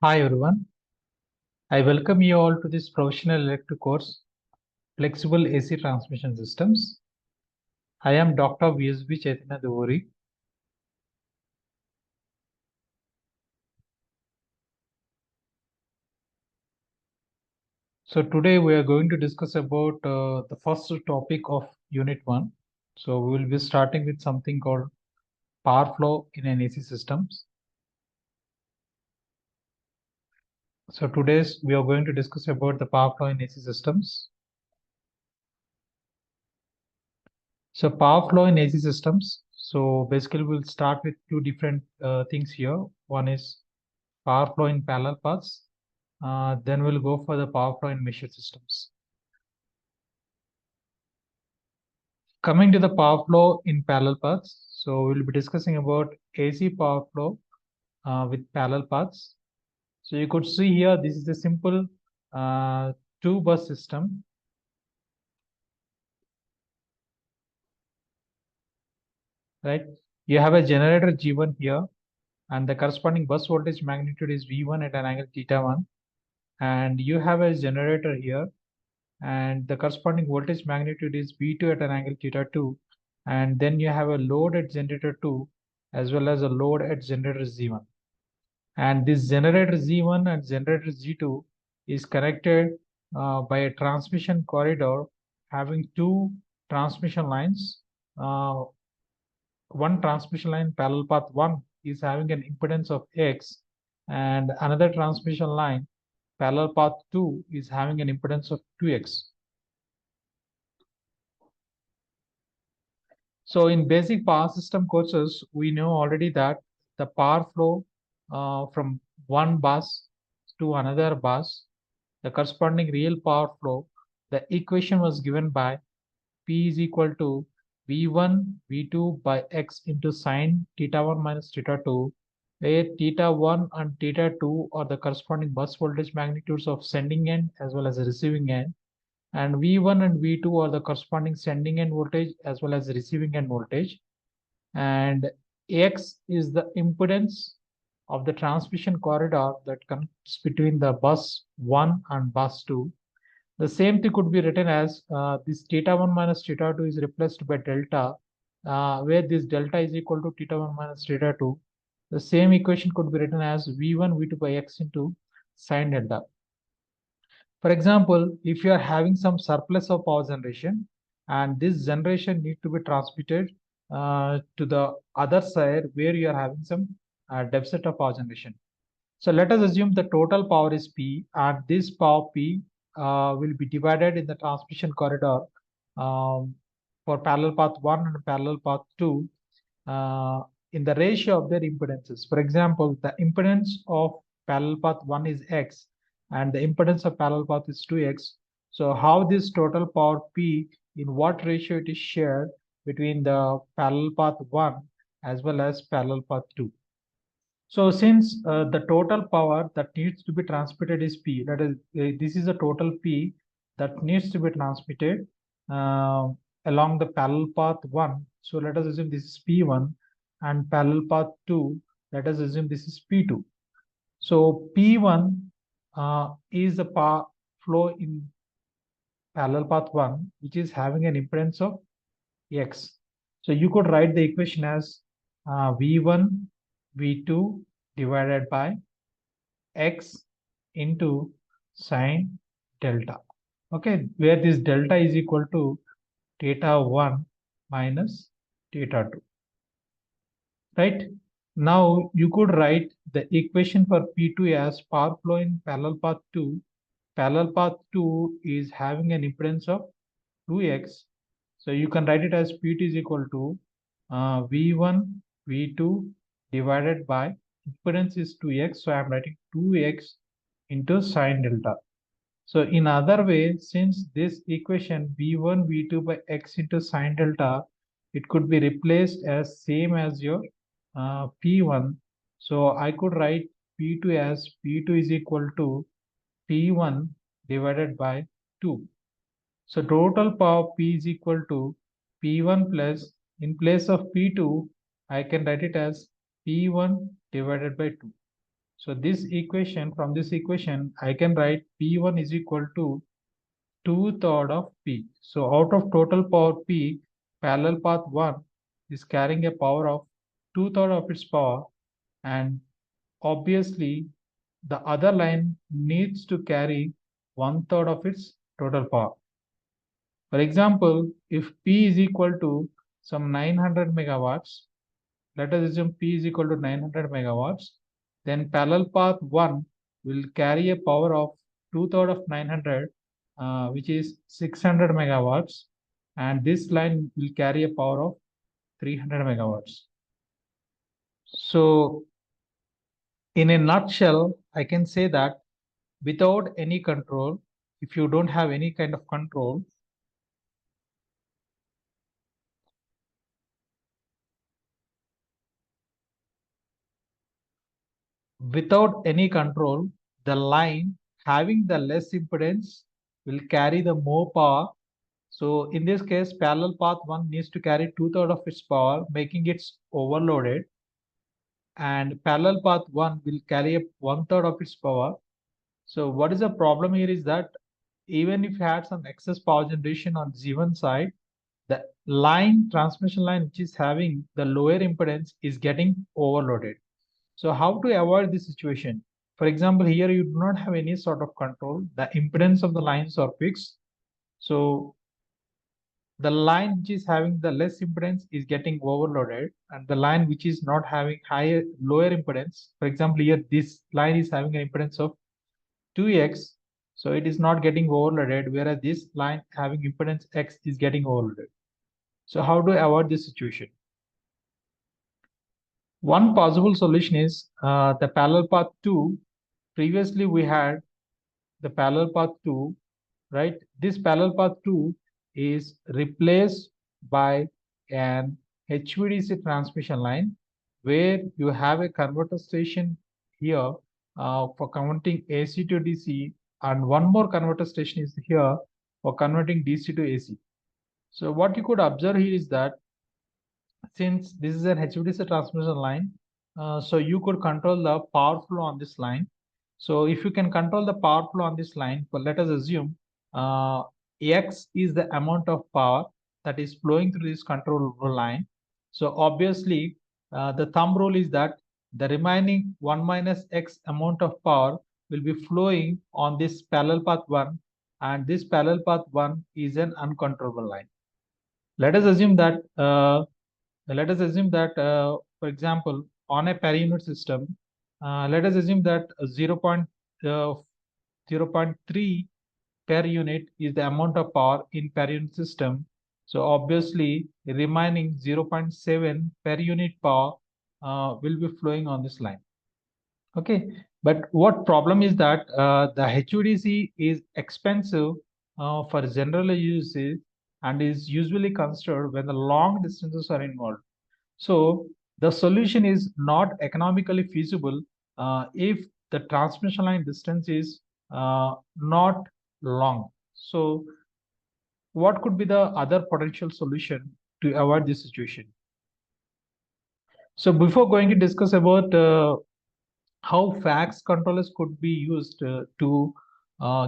Hi everyone, I welcome you all to this professional electric course, Flexible AC Transmission Systems. I am Dr. VSB Chaitanya Devori. So today we are going to discuss about the first topic of Unit 1. So we will be starting with something called power flow in an AC systems. So today's we are going to discuss about the power flow in AC systems. So power flow in AC systems. So basically we'll start with two different things here. One is power flow in parallel paths. Then we'll go for the power flow in measured systems. Coming to the power flow in parallel paths. So we'll be discussing about AC power flow with parallel paths. So you could see here, this is a simple two bus system. Right? You have a generator G1 here, and the corresponding bus voltage magnitude is V1 at an angle θ1. And you have a generator here, and the corresponding voltage magnitude is V2 at an angle θ2. And then you have a load at generator 2 as well as a load at generator Z1. And this generator Z1 and generator Z2 is connected by a transmission corridor having two transmission lines. One transmission line, parallel path 1, is having an impedance of X, and another transmission line, parallel path 2, is having an impedance of 2X. So in basic power system courses, we know already that the power flow from one bus to another bus, the corresponding real power flow, the equation was given by P is equal to V1 V2 by X into sine θ1 minus θ2, where θ1 and θ2 are the corresponding bus voltage magnitudes of sending end as well as receiving end, and V1 and V2 are the corresponding sending end voltage as well as receiving end voltage, and X is the impedance of the transmission corridor that comes between the bus 1 and bus 2. The same thing could be written as this θ1 minus θ2 is replaced by delta, where this delta is equal to θ1 minus θ2. The same equation could be written as V1 V2 by X into sine delta. For example, if you are having some surplus of power generation and this generation need to be transmitted to the other side where you are having some deficit of power generation. So let us assume the total power is P, and this power P will be divided in the transmission corridor for parallel path 1 and parallel path 2 in the ratio of their impedances. For example, the impedance of parallel path 1 is X and the impedance of parallel path is 2X. So how this total power P, in what ratio it is shared between the parallel path 1 as well as parallel path 2. So since the total power that needs to be transmitted is P, that is, this is a total P that needs to be transmitted uh, along the parallel path 1. So let us assume this is P1, and parallel path 2, let us assume this is P2. So P1 is the power flow in parallel path 1, which is having an impedance of X. So you could write the equation as V1 V2 divided by X into sine delta. Okay, where this delta is equal to θ1 minus θ2. Right? Now you could write the equation for P2 as power flow in parallel path 2. Parallel path 2 is having an impedance of 2X. So you can write it as P2 is equal to V1 V2 divided by impedance is 2X. So I'm writing 2X into sine delta. So in other way, since this equation V1 V2 by X into sine delta, it could be replaced as same as your P1. So I could write P2 as P2 is equal to P1 divided by 2. So total power P is equal to P1 plus, in place of P2, I can write it as P1 divided by 2. So this equation, from this equation, I can write P1 is equal to 2/3 of P. So out of total power P, parallel path 1 is carrying a power of 2/3 of its power, and obviously the other line needs to carry 1/3 of its total power. For example, if P is equal to some 900 megawatts, let us assume P is equal to 900 megawatts, then parallel path 1 will carry a power of 2/3 of 900, which is 600 megawatts, and this line will carry a power of 300 megawatts. So in a nutshell, I can say that without any control, if you don't have any kind of control, the line having the less impedance will carry the more power. So in this case, parallel path 1 needs to carry 2/3 of its power, making it overloaded, and parallel path 1 will carry 1/3 of its power. So what is the problem here is that even if you had some excess power generation on given side, the transmission line which is having the lower impedance is getting overloaded. So how to avoid this situation? For example, here you do not have any sort of control. The impedance of the lines are fixed. So the line which is having the less impedance is getting overloaded, and the line which is not having lower impedance, for example, here this line is having an impedance of 2x, so it is not getting overloaded, whereas this line having impedance x is getting overloaded. So how to avoid this situation? One possible solution is the parallel path 2. Previously we had the parallel path 2, right? This parallel path 2 is replaced by an HVDC transmission line where you have a converter station here for converting AC to DC, and one more converter station is here for converting DC to AC. So what you could observe here is that since this is an HVDC transmission line, so you could control the power flow on this line. So if you can control the power flow on this line, but let us assume X is the amount of power that is flowing through this controllable line. So obviously, the thumb rule is that the remaining 1 minus X amount of power will be flowing on this parallel path 1, and this parallel path 1 is an uncontrollable line. Let us assume that for example, on a per unit system, let us assume that 0.3 per unit is the amount of power in per unit system. So obviously, the remaining 0.7 per unit power will be flowing on this line. Okay, but what problem is that the HVDC is expensive for general uses and is usually considered when the long distances are involved. So the solution is not economically feasible if the transmission line distance is not long. So what could be the other potential solution to avoid this situation? So before going to discuss about how fax controllers could be used to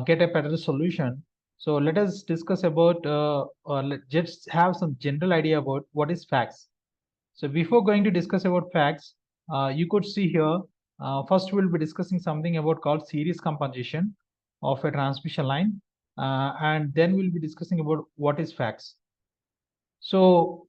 get a better solution, so let us discuss about just have some general idea about what is fax. So before going to discuss about fax, you could see here, first we'll be discussing something about called series compensation of a transmission line, and then we'll be discussing about what is fax. So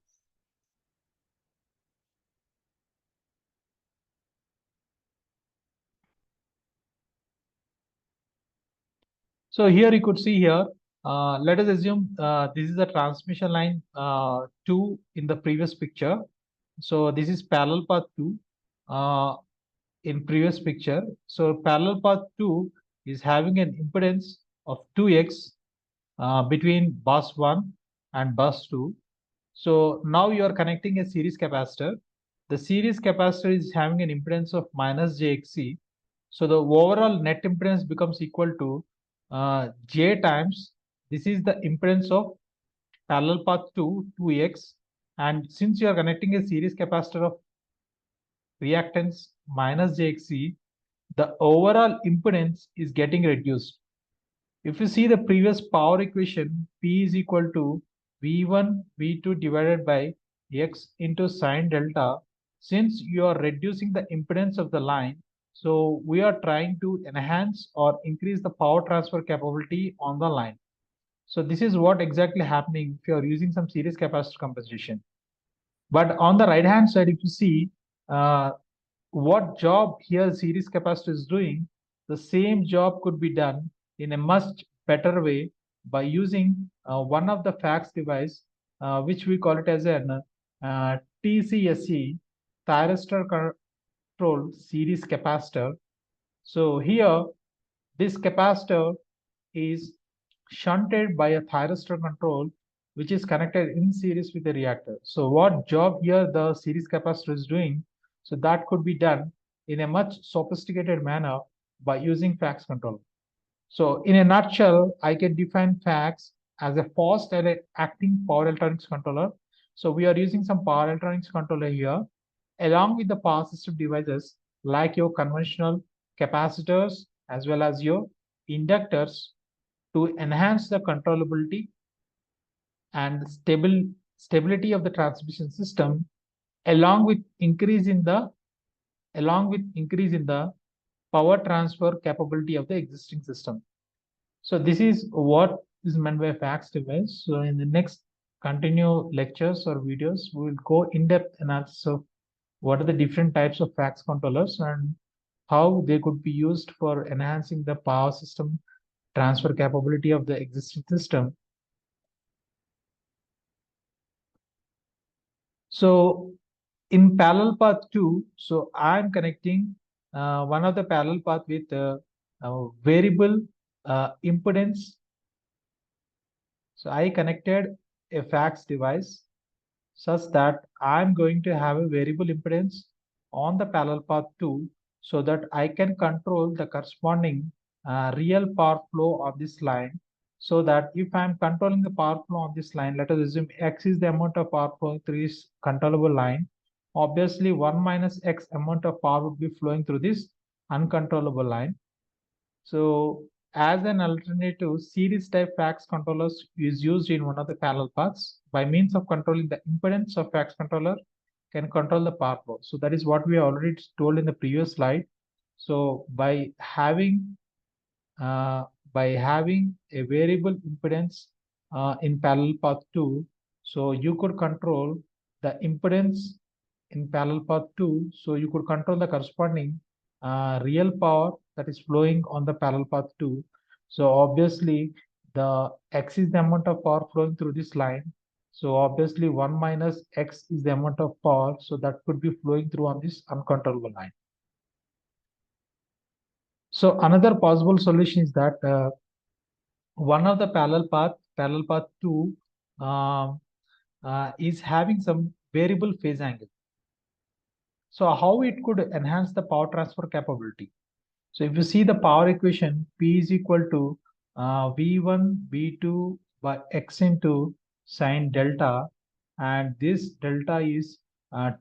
here you could see here, let us assume this is the transmission line 2 in the previous picture. So this is parallel path 2 in previous picture. So parallel path 2 is having an impedance of 2x between bus 1 and bus 2. So now you are connecting a series capacitor. The series capacitor is having an impedance of minus jxc. So the overall net impedance becomes equal to J times, this is the impedance of parallel path 2, 2x. And since you are connecting a series capacitor of reactance minus jxc, the overall impedance is getting reduced. If you see the previous power equation, P is equal to V1 V2 divided by X into sine delta. Since you are reducing the impedance of the line, so we are trying to enhance or increase the power transfer capability on the line. So this is what exactly happening if you are using some series capacitor compensation. But on the right hand side, if you see uh, what job here series capacitor is doing, the same job could be done in a much better way by using one of the fax device, which we call it as an TCSE, thyristor control series capacitor. So here, this capacitor is shunted by a thyristor control, which is connected in series with the reactor. So what job here the series capacitor is doing, so that could be done in a much sophisticated manner by using fax control. So in a nutshell, I can define fax as a fast acting power electronics controller. So we are using some power electronics controller here along with the power system devices like your conventional capacitors as well as your inductors to enhance the controllability and stability of the transmission system along with increase in the power transfer capability of the existing system. So this is what is meant by fax device. So in the next continue lectures or videos, we will go in-depth analysis of what are the different types of fax controllers and how they could be used for enhancing the power system transfer capability of the existing system. So in parallel path 2, so I'm connecting one of the parallel path with variable impedance. So I connected a fax device such that I'm going to have a variable impedance on the parallel path 2 so that I can control the corresponding real power flow on this line. So that if I'm controlling the power flow on this line, let us assume X is the amount of power flowing through this controllable line. Obviously, 1 minus X amount of power would be flowing through this uncontrollable line. So as an alternative, series type fax controllers is used in one of the parallel paths. By means of controlling the impedance of fax controller, can control the power flow. So that is what we already told in the previous slide. So uh, by having a variable impedance in parallel path 2, so you could control the impedance in parallel path 2, so you could control the corresponding real power that is flowing on the parallel path 2. So obviously the X is the amount of power flowing through this line. So obviously 1 minus X is the amount of power, so that could be flowing through on this uncontrollable line. So another possible solution is that one of the parallel path 2, um, is having some variable phase angle. So how it could enhance the power transfer capability? So if you see the power equation, P is equal to V1 V2 by X into sine delta, and this delta is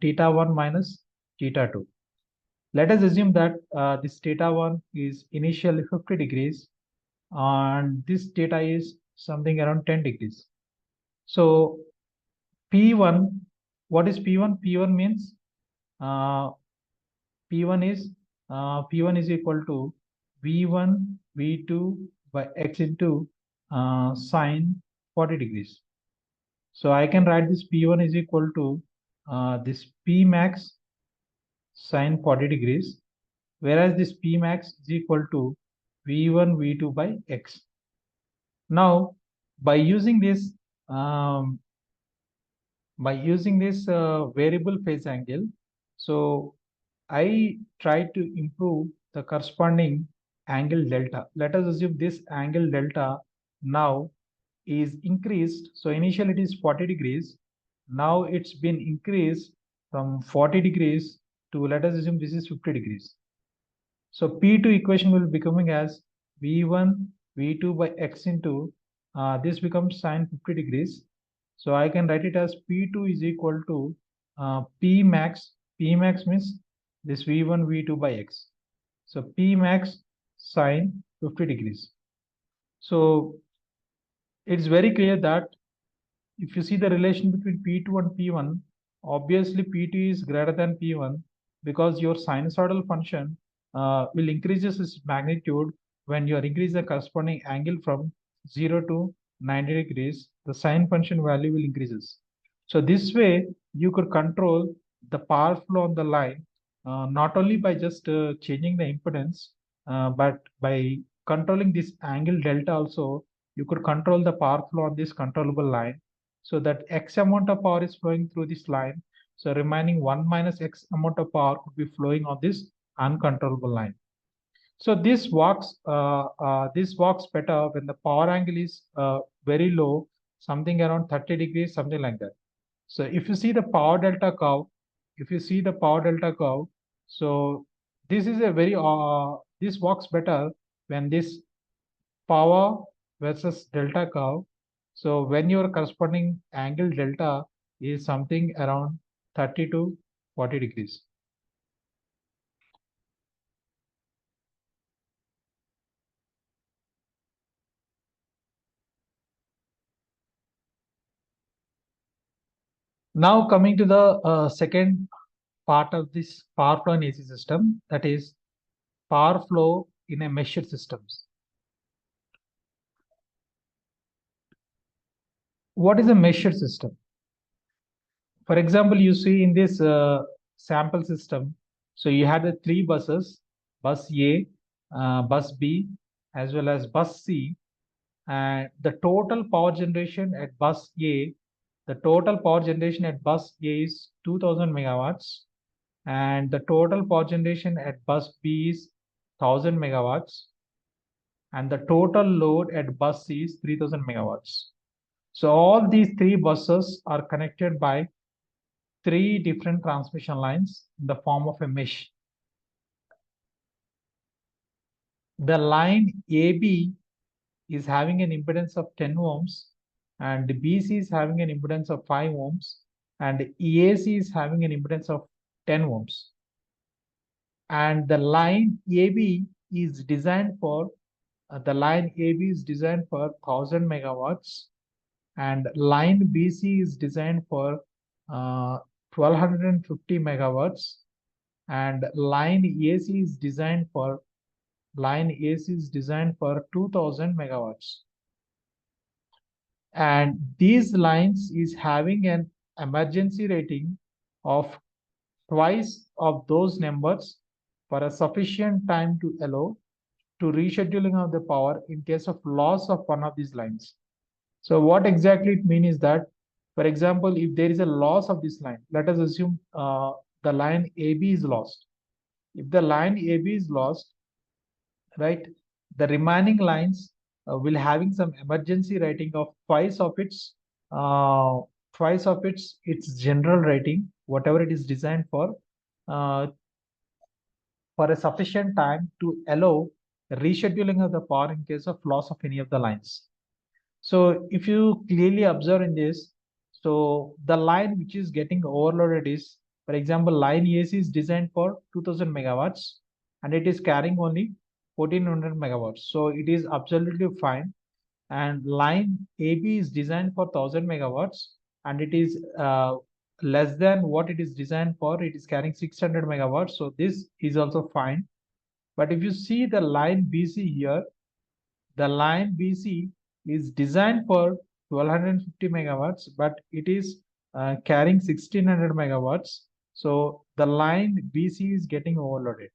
theta 1 minus theta 2. Let us assume that this theta 1 is initially 50 degrees and this theta is something around 10 degrees. So P1, what is P1? P1 means uh, P1 is P1 is equal to V1 V2 by X into sine 40 degrees. So I can write this P1 is equal to this P max sine 40 degrees, whereas this P max is equal to V1 V2 by X. Now, by using this um, variable phase angle, so I try to improve the corresponding angle delta. Let us assume this angle delta now is increased. So initially it is 40 degrees. Now it's been increased from 40 degrees to, let us assume this is 50 degrees. So P2 equation will be becoming as V1 V2 by X into this becomes sine 50 degrees. So I can write it as P2 is equal to P max. P max means this V1 V2 by X. So P max sine 50 degrees. So it's very clear that if you see the relation between P2 and P1, obviously P2 is greater than P1 because your sinusoidal function will increases its magnitude when you increase the corresponding angle from 0 to 90 degrees, the sine function value will increases. So this way you could control the power flow on the line not only by just changing the impedance, but by controlling this angle delta also, you could control the power flow on this controllable line so that X amount of power is flowing through this line. So remaining 1 minus X amount of power could be flowing on this uncontrollable line. So this works better when the power angle is very low, something around 30 degrees, something like that. So if you see the power delta curve, so this is a very this works better when this power versus delta curve. So when your corresponding angle delta is something around 30 to 40 degrees. Now coming to the second part of this power flow in AC system, that is power flow in a meshed systems. What is a meshed system? For example, you see in this sample system, so you had the three buses, bus A, bus B, as well as bus C, and the total power generation at bus A, is 2000 megawatts, and the total power generation at bus B is 1000 megawatts, and the total load at bus C is 3000 megawatts. So all these three buses are connected by three different transmission lines in the form of a mesh. The line AB is having an impedance of 10 ohms, and BC is having an impedance of 5 ohms, and EAC is having an impedance of 10 ohms. And the line AB is designed for 1000 megawatts, and line BC is designed for 1250 megawatts, and line AC is designed for 2000 megawatts. And these lines is having an emergency rating of twice of those numbers for a sufficient time to allow to rescheduling of the power in case of loss of one of these lines. So what exactly it means is that, for example, if there is a loss of this line, let us assume the line AB is lost. If the line AB is lost, right, the remaining lines will having some emergency rating of uh, twice of its general rating, whatever it is designed uh, for a sufficient time to allow rescheduling of the power in case of loss of any of the lines. So if you clearly observe in this, so the line which is getting overloaded is, for example, line AC is designed for 2000 megawatts and it is carrying only 1400 megawatts. So it is absolutely fine. And line AB is designed for 1000 megawatts and it is less than what it is designed for. It is carrying 600 megawatts. So this is also fine. But if you see the line BC here, the line BC is designed for 1250 megawatts, but it is carrying 1600 megawatts. So the line BC is getting overloaded.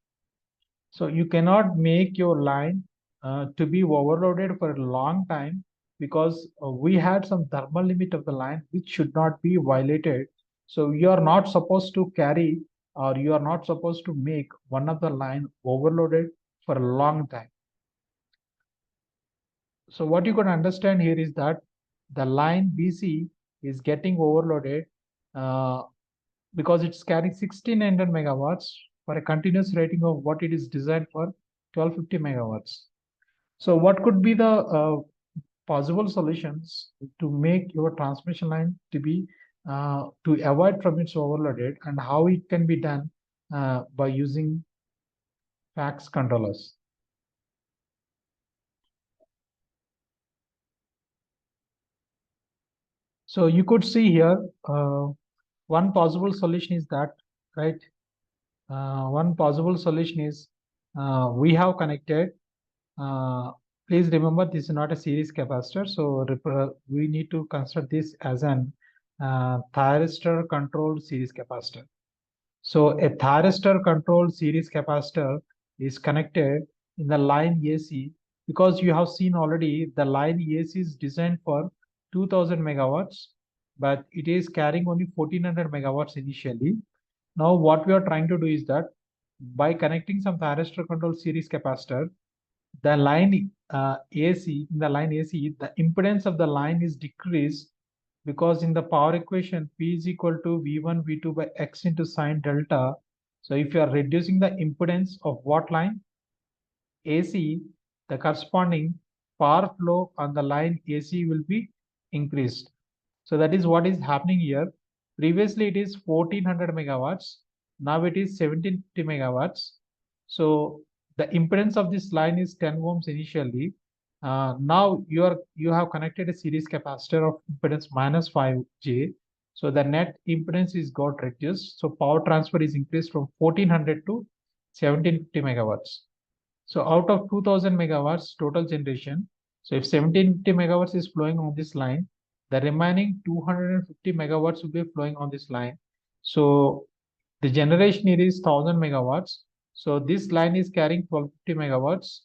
So you cannot make your line to be overloaded for a long time because we had some thermal limit of the line which should not be violated. So you are not supposed to carry or you are not supposed to make one of the line overloaded for a long time. So what you can understand here is that the line BC is getting overloaded uh, because it's carrying 1600 megawatts for a continuous rating of what it is designed for 1250 megawatts. So what could be the possible solutions to make your transmission line to be to avoid from its overloaded, and how it can be done by using fax controllers. So you could see here, one possible solution is that, right? One possible solution is we have connected. Uh, Please remember, this is not a series capacitor, so we need to consider this as an thyristor controlled series capacitor. So a thyristor controlled series capacitor is connected in the line AC, because you have seen already the line AC is designed for 2000 megawatts, but it is carrying only 1400 megawatts initially. Now what we are trying to do is that by connecting some thyristor controlled series capacitor, the line AC, in the line AC, the impedance of the line is decreased, because in the power equation, P is equal to V1 V2 by X into sine delta. So if you are reducing the impedance of what line? AC, the corresponding power flow on the line AC will be increased. So that is what is happening here. Previously it is 1400 megawatts. Now it is 1750 megawatts. So the impedance of this line is 10 ohms initially. Now you have connected a series capacitor of impedance minus 5J. So the net impedance is got reduced. So power transfer is increased from 1400 to 1750 megawatts. So out of 2000 megawatts total generation, so if 1750 megawatts is flowing on this line, the remaining 250 megawatts will be flowing on this line. So the generation here is 1000 megawatts. So this line is carrying 1250 megawatts,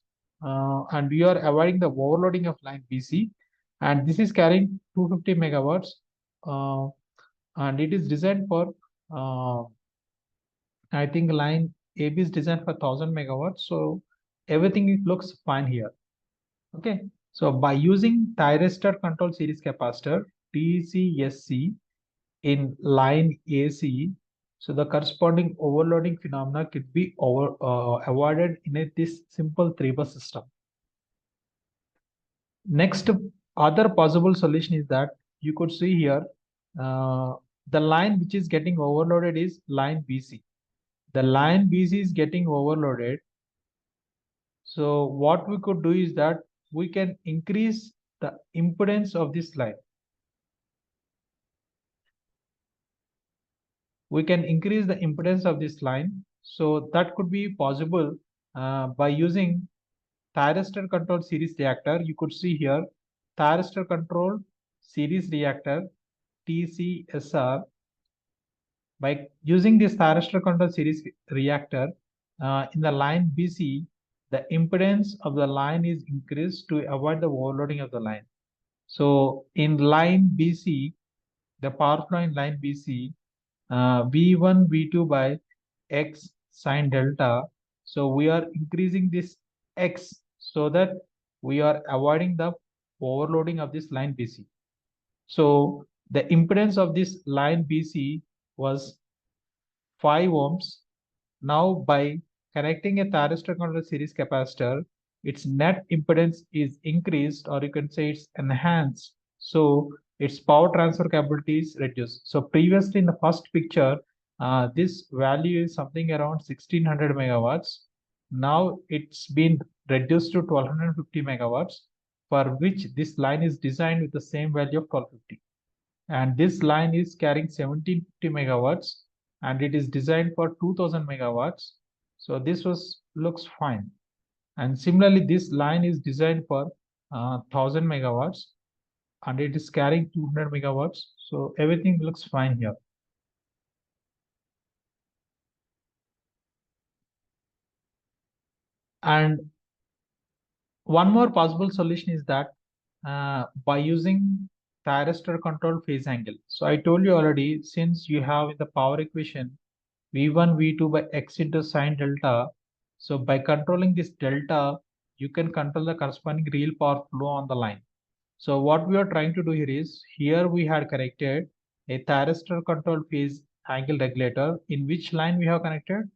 and we are avoiding the overloading of line BC. And this is carrying 250 megawatts, uh, and it is designed for, I think line AB is designed for 1000 megawatts. So everything looks fine here. Okay. So by using thyristor control series capacitor TCSC in line AC, so the corresponding overloading phenomena could be avoided in this simple three-bus system. Next, other possible solution is that you could see here, uh, the line which is getting overloaded is line BC. The line BC is getting overloaded. So what we could do is that we can increase the impedance of this line. We can increase the impedance of this line. So that could be possible by using thyristor controlled series reactor. You could see here thyristor controlled series reactor TCSR. By using this thyristor controlled series reactor in the line BC, the impedance of the line is increased to avoid the overloading of the line. So in line BC, the power flow in line BC, V1, V2 by X sine delta. So we are increasing this X so that we are avoiding the overloading of this line BC. So the impedance of this line BC was 5 ohms. Now by connecting a thyristor controlled series capacitor, its net impedance is increased, or you can say it's enhanced. So its power transfer capability is reduced. So previously in the first picture, this value is something around 1600 megawatts. Now it's been reduced to 1250 megawatts, for which this line is designed with the same value of 1250. And this line is carrying 1750 megawatts, and it is designed for 2000 megawatts. So this looks fine. And similarly, this line is designed for 1000 megawatts, and it is carrying 200 megawatts. So everything looks fine here. And one more possible solution is that by using thyristor control phase angle. So I told you already, since you have in the power equation V1, V2 by X into sine delta. So by controlling this delta, you can control the corresponding real power flow on the line. So what we are trying to do here is, here we had connected a thyristor control phase angle regulator. In which line we have connected?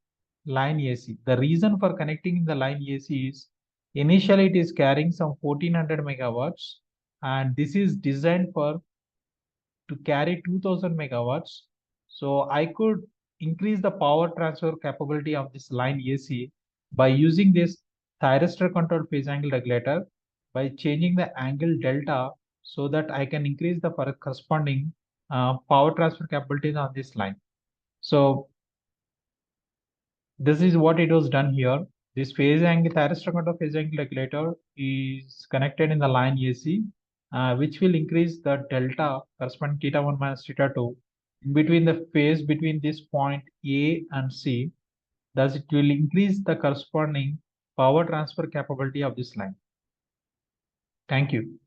Line AC. The reason for connecting in the line AC is, initially it is carrying some 1400 megawatts, and this is designed for to carry 2000 megawatts. So I could increase the power transfer capability of this line AC By using this thyristor controlled phase angle regulator, by changing the angle delta so that I can increase the corresponding power transfer capabilities on this line. So this is what it was done here. This phase angle thyristor control phase angle regulator is connected in the line AC, which will increase the delta corresponding theta 1 minus theta 2 in between the phase between this point A and C. Thus, it will increase the corresponding power transfer capability of this line. Thank you.